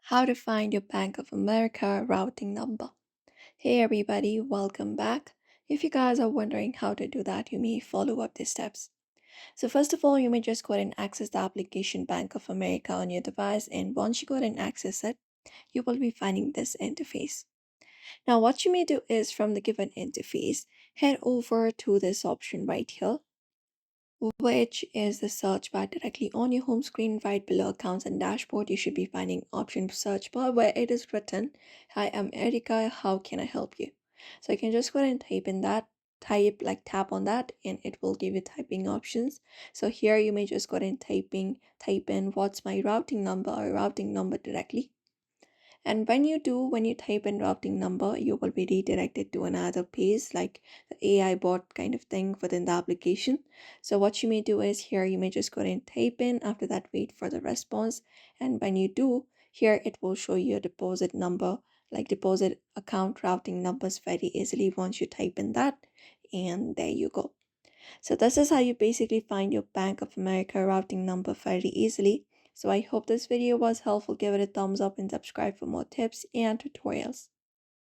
How to find your Bank of America routing number. Hey everybody, welcome back. If you guys are wondering how to do that, you may follow up these steps. So first of all, you may just go ahead and access the application Bank of America on your device, and once you go ahead and access it, you will be finding this interface. Now what you may do is from the given interface, head over to this option right here, which is the search bar directly on your home screen. Right below accounts and dashboard, you should be finding option search bar where it is written, "Hi, I'm Erica, how can I help you?" So you can just go ahead and type in that, tap on that, and it will give you typing options. So here you may just go ahead and type in what's my routing number or routing number directly. And when you type in routing number, you will be redirected to another page like the AI bot kind of thing within the application. So what you may do is here, you may just go ahead and type in, after that wait for the response. And when you do, here it will show you a deposit number, like deposit account routing numbers very easily once you type in that. And there you go. So this is how you basically find your Bank of America routing number very easily. So I hope this video was helpful. Give it a thumbs up and subscribe for more tips and tutorials.